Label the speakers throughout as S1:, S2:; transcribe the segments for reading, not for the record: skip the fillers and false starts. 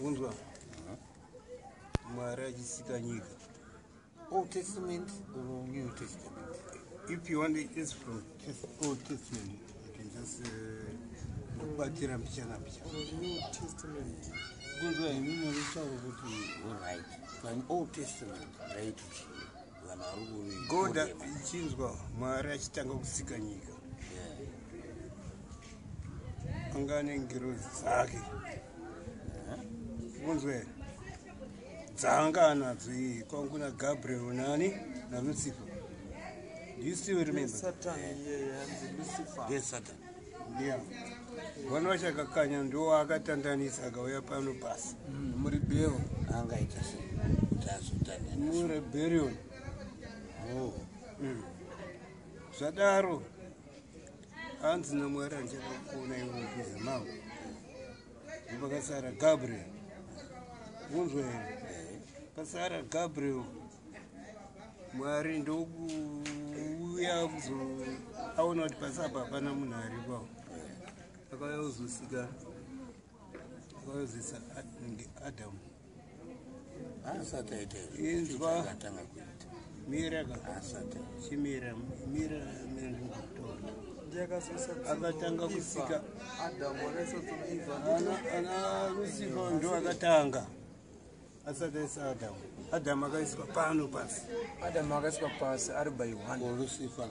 S1: unzwa Mwari achisika nyika.
S2: Old Testament or New Testament?
S1: If you want it, it's from Old Testament. You can just batira mpichana picha.
S3: New Testament.
S1: Unzwa
S2: Alright. From Old Testament, right?
S1: God ichinzwa Mwari achitanga kusika nyika. Angane ngirozi dzake. Unzwe dzanga anadzo iyi kwanguna Gabriel nani na Lucifer. Do you still remember?
S3: Satan, yeah, Lucifer.
S2: Yes, Satan.
S1: Yeah. Vana vachakakanya ndo akatandanisa akauya pano pasi.
S3: Murebellion.
S2: Angaita sei.
S1: Murebellion.
S2: Oh.
S1: Zvadaro hanzi naMwari andichakakuona iwe mudhuze mangu. Ndopakasara Gabriel. Unzwa here? Pasara Gabriel. Mwari ndokuuya kuzoaona kuti pasi apa hapana munhu aripo. Akauya kuzosika. Akauya Adamu.
S2: Asati aita
S1: Inzwa
S2: akatanga kuita.
S1: mira
S2: Asati.
S1: chimira ndingokutora.
S3: Akatanga
S1: Akatanga kusika
S3: Adam, Eva.
S1: ana Lucifer ndo akatanga asati aisa Adamu. Adamu akaiswa pano pasi.
S3: Adam akaiswa pasi ari by one.
S2: Lucifer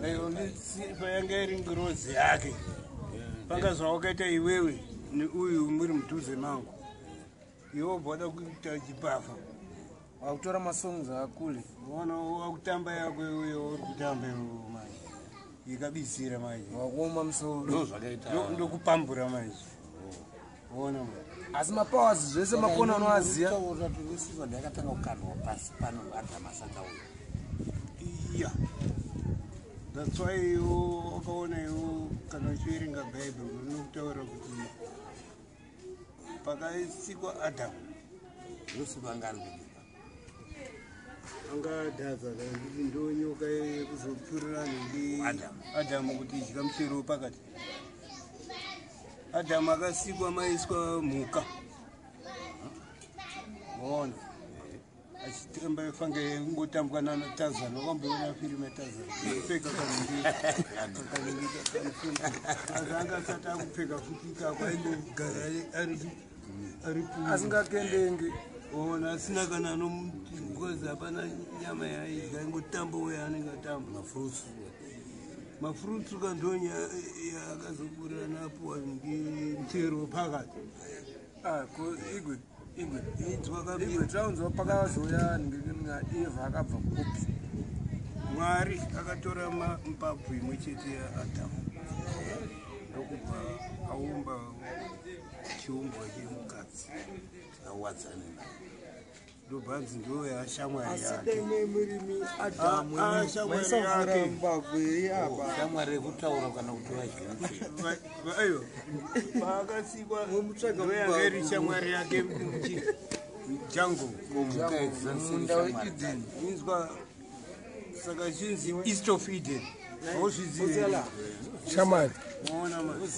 S1: Ayo Lucifer yanga iri ngirozi yake. Pangazwa wakaita iwewe uyu muri mudhuze mangu. Iwo bwada kuita chipafa.
S3: Wakutora masongs akule.
S1: Uona wakutamba yako uyo uri kutamba manje. Ikabisira manje.
S3: Wakuoma musoro.
S2: ndozvakaita.
S1: Ndokupambura manje. Uona manje.
S3: Asi mapowers zvese makona anoaziya.
S2: Lucifer ndakatanga kukanwa pasi pano Adam asati auya.
S1: Yeah. That's why you ukaona iwo kana uchiverenga Bible unokutaura kuti pakaisikwa Adamu.
S2: Lucifer anga ari kudipa.
S1: Anga adhaza kuti ndo nyoka yekuzopfurira ndi Adamu kuti idya muchero pakati. Adamu akasikwa maiswa mhuka. Waona. Achitamba fange ngotambwa na Tarzan. Wakamboona filmu ya Tarzan. Kupfeka kanindi. Azanga sata kupfeka futika kwaende gara ari
S3: Asingakendenge.
S1: ona asina kana nomugozi hapana nyama yaidya ingotamba uyo anenge atamba. Mafruits kandonya yakazoburira napuwa ngemuchero pakati.
S3: Ko igwe.
S1: Inzwa
S3: Igwe
S1: kabiri.
S3: taunzwa pakazoya nginga Eva akabva kupi.
S1: Mwari akatora mpabvu imwe chete yaAdamu ndokubva aumba chiumbwa chemukadzi
S2: Awadzana.
S1: ndobvanzi ndo yashamwari yake.
S3: Asideme murimi Adamu.
S1: Shamwari yake.
S3: Mbagwe apa.
S2: Shamwari rekutaura kana kuti vazvinzi.
S1: Ayo paakasikwa ndo yanga iri shamwari yake mujango.
S3: Munda weEden.
S1: Inzwa saka chinzi East of Eden. Hauzvizivi.
S3: Shamwari.
S1: Unoona manje.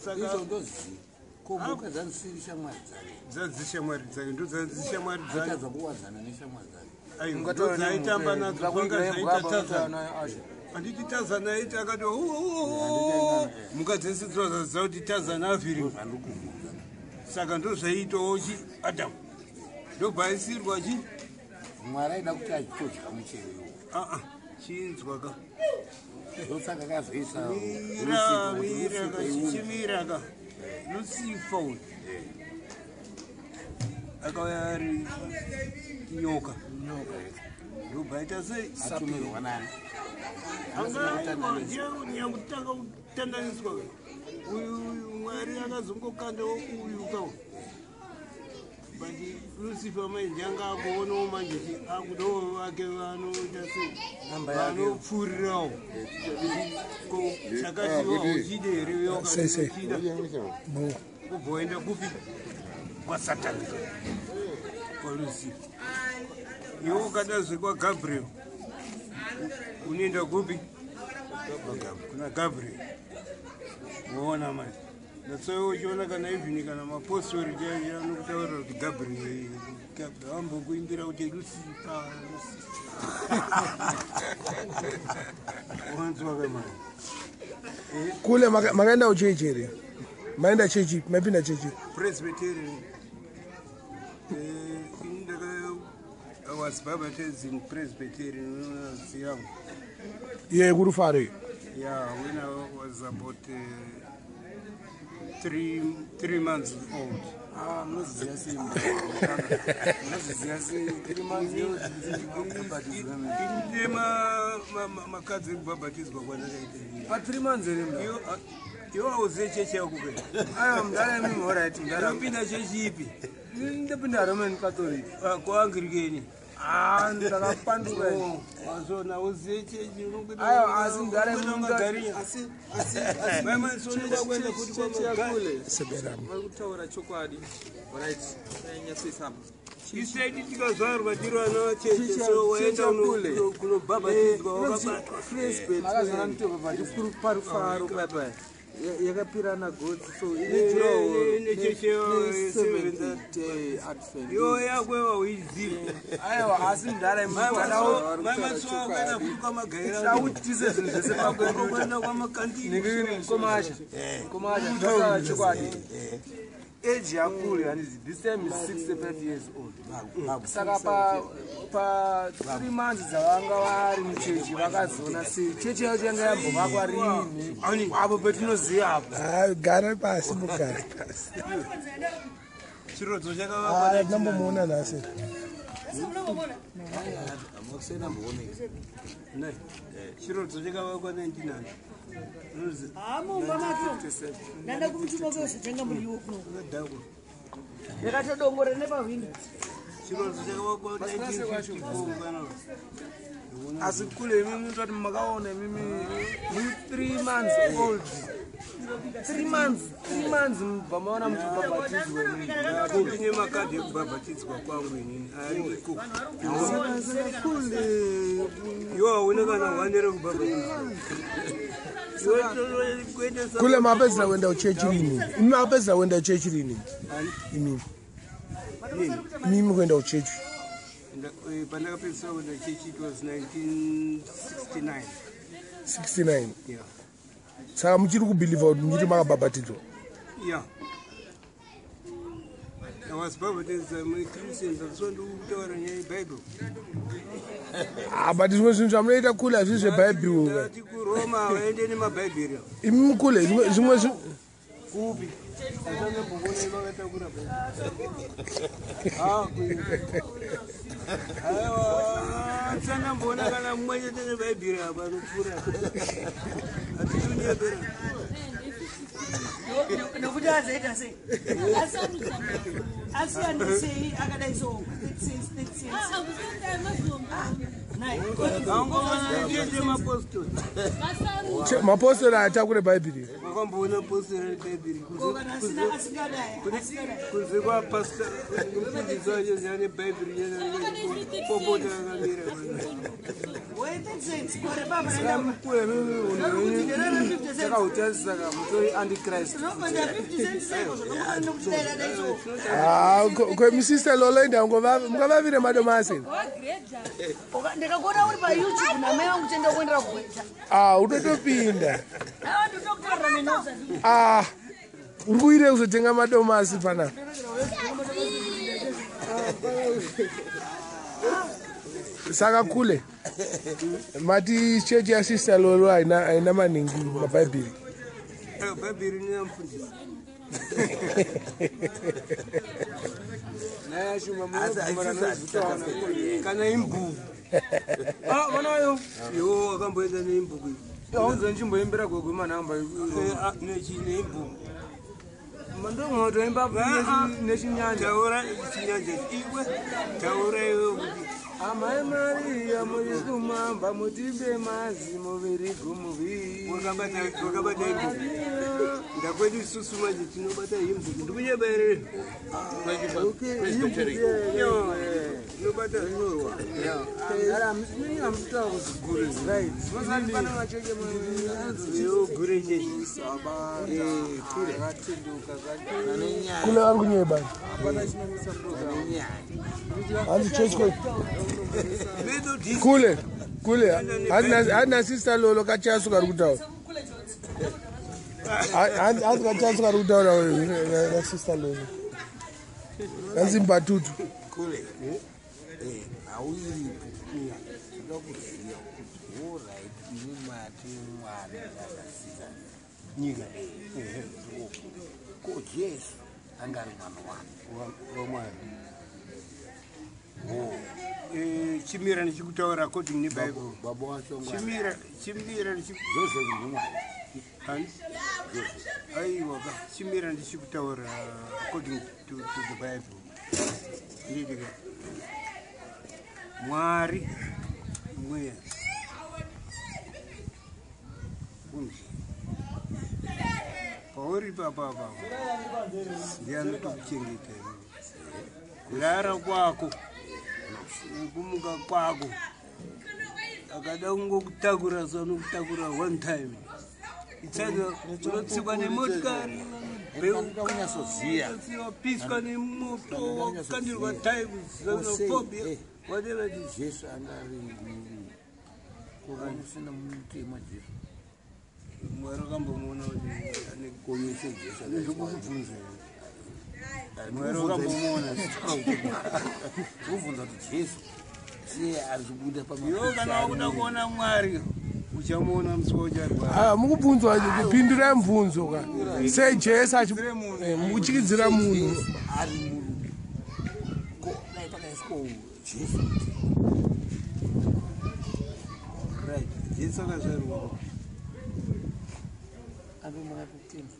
S1: Saka
S2: Izondoziva. Komuka dzanzisiri shamwari dzake.
S1: dzadzishamwari dzake ndo dzadzishamwari dzake.
S2: Atadza kuwadzana neshamwari dzake.
S1: Ayo ndo dzaitamba nadzo kwanga dzaita Tarzan. Handiti Tarzan aita akati mukadzi dzinoziva kuti Tarzan avhiri. Saka ndo zvaitawo Adamu. Ndobva aisirwa chi
S2: Mwari aida kuti achitodya muchero iwo.
S1: chinzwa ka
S2: Ndosaka akazoisa
S1: chichimira ka Lucifer uyu akauya ari nyoka. Ndobva aita sei
S2: atumirwa nani.
S1: nyakutanga kutandaniswa. Uyu Mwari akazongokandawo uyu kawo. But Lucifer manje anga akuonawo manje akudawo vake vanoita sei vanopfuurirawo chakatiwa uchide here yokaida kubvoenda kupi kwaSatani kwaLucifer. Iwe ukadazve kwaGabriel unoenda kupi kuna Gabriel. Unoona manje Natsoyo uchiona kana even kana mapostori anokutaurira kuti Gabriel ambokuimbira kuti Lucifer wanzwa kama
S4: kule makaenda uchechi here maenda chechi mapinda chechi
S1: Presbyterian I was baptized in Presbyterian when I was young.
S4: Yeah, Gurufare.
S1: Yeah, when I was about 3 months old.
S3: Ah, mnoziziya si 3 months old.
S1: Inde makadzi ekubhabhatidzwa kwandakaita.
S3: Pa 3 months ere mna.
S1: Iwo auziye chechi yako kwena.
S3: Aya mdala mimi alright mdala.
S1: Unopinda chechi ipi?
S3: Ndapinda Roman Catholic.
S1: Kuanglikeni.
S3: Ah, ndakapanduka.
S1: Wazona uziye chechi unokuita.
S3: Aya asi mdala mimi
S1: asi mama sonika kwenda kuti
S3: kule.
S4: Seberamo.
S3: Kutaura chokwadi. Alright. Nyasisama.
S1: Isaidi tikazvarwa tiri vana vacheche so waenda kunobhabhatidzwa wakabatwa.
S3: Makazana mtobhabhatidzwa kuri parufaro papa. Yakapirana godzi so
S1: yo yakwewa uiziva
S3: aiwa asi mdala
S1: mamasoakaenda kuka magairautise
S3: zvinhu zvese pakwenda
S1: kwamakandini
S3: komasha komasha chokwadi age yakule handizi this time is 65 years old saka pa 3 months dzavanga vari muchechi vakazona sei chechi yacho yanga yambovakwa rini apo petinoziva apo
S4: gara pasi mugare pasi
S1: chirodzo chakavakwa
S4: nambomuona nhasi
S1: chirodzo chakavakwa 1900
S5: mumba macho ndanda kumutuma kwezvitenga muriwo kuno yakatodongore nepahwindo
S1: chirodzo chakavakwa 1954
S3: asi kule imimi mutati makaona imimi 3 months old 3 months mubva maona muchibhabhatidzwa
S1: ine makadhi ekubhabhatidzwa kwangu inini ariko
S3: kule
S1: iwo hauna kana hwane rekubhabhatidzwa
S4: kule mapedzera kuenda uchechi rini imi mapedzera kuenda uchechi rini imimi kuenda uchechi
S1: pandakapedzisira kuenda uchechi it was 1969
S4: 69
S1: yeah.
S4: Saka muchiri kubhilivha kuti muchiri makabhabhatidzwa
S1: Yeah. I was baptized I'm a Christian, that's why ndikutaura nyaya yeBible.
S4: But zvimwe zvinhu zvamunoita kule hazvisi zvebhaibheri
S1: Ndati kuRoma vaende nemabhaibheri.
S4: imi kule zvimwe
S1: Kupi? Asana mbongona vakatakura Bible. Asana mbona kana mumwe chete nebhaibheri apa anopfuura. Atitunia bera.
S5: nokuti azaita sei asiyanisei akadai so
S4: mapostori atakure bhaibheri
S1: Wakamboona postori reBhaibheri kunze kwapasta mufundisi wacho zane Bhaibheri popota akamira
S3: takautasisaka mutori antichrist
S4: kwemisista loloenda mungavavire madomasi
S5: ndikakona uri payoutube namai vangu tenda kuendera kugwecha
S4: utotopinda
S5: ndinokutaurira nenoza
S4: uri kuire kuzotenga madomasi pana saka kule mati chechi yasista lolo haina maningi mabhaibheri
S1: Bhaibheri ninamufundisi kana imbuu
S3: manayo
S1: iwo wakamboenda neimbuu
S3: aunze nchimboimbira gwegwe manhamba
S1: neimbuu
S3: mandomwotoimba nechinyanja
S1: taura chinyanja iwe taura iwe kuti
S3: amai Maria muri kumamba mutimbe mazi muviri gumuviri
S1: wakabata imbuu ndakwedu isusu manje tinobata himbu ndikunyebere tinobata nyorwa gure chechi
S4: kule ari kunyeba hanzi church kule hadina sister lolo kachasuka ari kutaura hanzi kachasuka ari kutaura na sister lolo hanzi mbatutu
S2: kule auyiripo ndakuziya kuti oright nimati mwari yakasika
S1: nyika
S2: ko Jesu angari mwana
S1: wamwari chimira ndichikutaura according nebible
S2: baba wacho
S1: chimira aiwa chimira ndichikutaura according to the bible ndidika mwari mweya kunzi pauri papapa ndianotokuchengeta kurara kwako kumuka kwako akada kungokutakura sanokutakura one time itsaga unotsikwa nemotikari piswa nemoto wakandirwa time xenophobia whatever it is.
S2: Jesu angari kuvanisina mutema Jesu
S1: mwari akambomuona
S2: koyese Jesu
S1: nezvokukubvunza mwari akambomuona
S2: kuvunza kuti Jesu siye ari kubuda
S1: iwo kana wakuda kuona mwari uchamuona musi waucharwara
S4: mukubvunzwa kupindurai mubvunzo ka sei Jesu muchikidzira munhu
S2: ari murume ko dai pakaiswa Jesu
S1: right Jesu akazvarwa
S2: ave mwana kutemba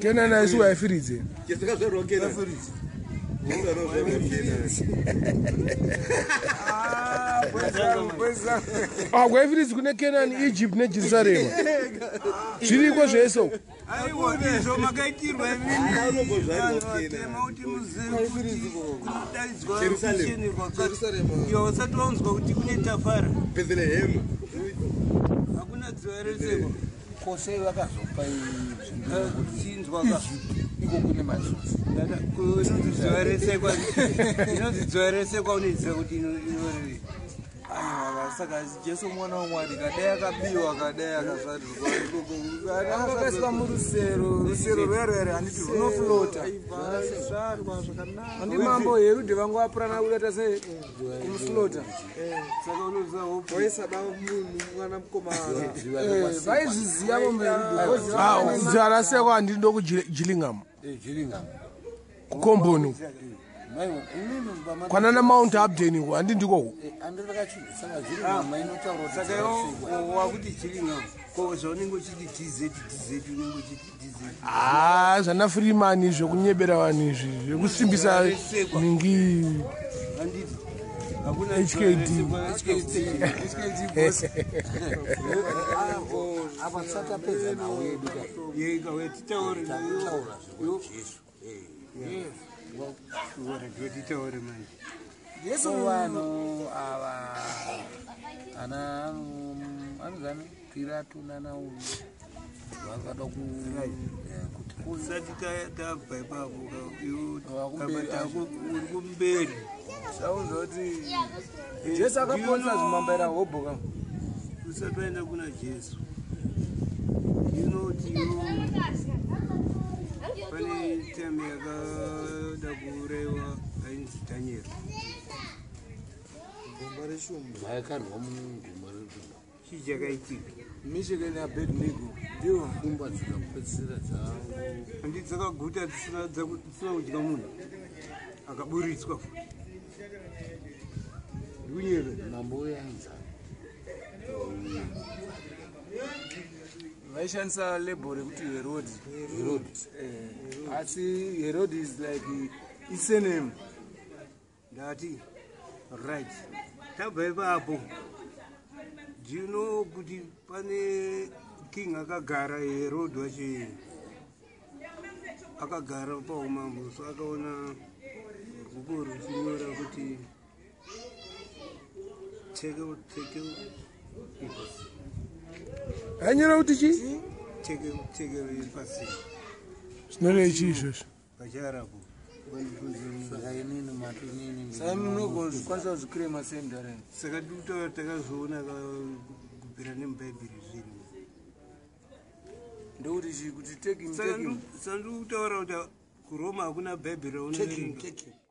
S4: kena naisu waifiridze kwaifiridzi kune kenani Egypt neJerusarema zviriko zvese
S1: aiwa izvo makaitirwa kuti muzive kuti kunodaidzwa kusheni kwakati iwo usati waunzwa kuti kune tafara hakuna dziva resekwa
S2: kose vakazopa
S1: chinzwa
S2: iko kune mazuzi
S1: inonzi dziva resekwa inonzi dziva resekwa unoziva kuti inorei
S3: saka Jesu mwana wamwari kadai akabiwa kadai akazvarirwa akakaiswa murusero rwerwere handiti runoflota handi mambo Herode vangu vapurana kudata sei kumuflota
S1: saka unoziva
S3: waisada munhu mwana mukomana vaizviziva mambo Herode
S4: dzarasekwa handiri ndo kuGillingham kukombonu kwanana Mount Abden handi ndiko
S1: saka iwo wakuti Gillingham ko zvaunenge uchiti DZ unenge uchiti DZ
S4: zvana Freeman zvokunyebera vanhu izvi zvekusimbisa ningi
S1: handiti hakuna
S4: HKD
S2: avasatapedza nawo yedu
S1: yega wetitaure titaure manje
S2: Jesu vanhu ava ana anozana Pilato nanawo vakada kuti
S1: usati tabva ipapo iwoabatako uri kumberi
S3: saunza kuti Jesu akaponesa zvimambaira hobhoka
S1: usati waenda kuna Jesu inoti pane time yakada kuuraiwa ainzi Daniel
S3: gomba reshumba
S2: vaikarwa mugomba reshumba
S1: chii chakaitika
S3: Michigan Abednego ndiwo
S2: kumba dzikapedzisira dzavo
S1: handi dzakaguta dzisina kudya munhu akaburitswa ndikunyere
S2: mambo uyanza
S3: vaishandisa label rekuti Herod asi Herod is like isename
S1: ndati right tabva ipapo Do you know kuti pane king akagara Herod wachi akagara paumambo, so akaona bhuku richinyora kuti take
S4: anyora kuti chi
S1: pasi
S4: zvinorei chi izvozvo
S1: pachiarabu.
S3: sai munogokwanisa kuzvikrema sendaren
S1: Saka ndikutaura takazoona kubvira nemubhaibheri zviri.
S3: ndokuti chi kuti taking
S1: Saka ndikutaura kuti kuRoma hakuna bhaibheri raunoverenga.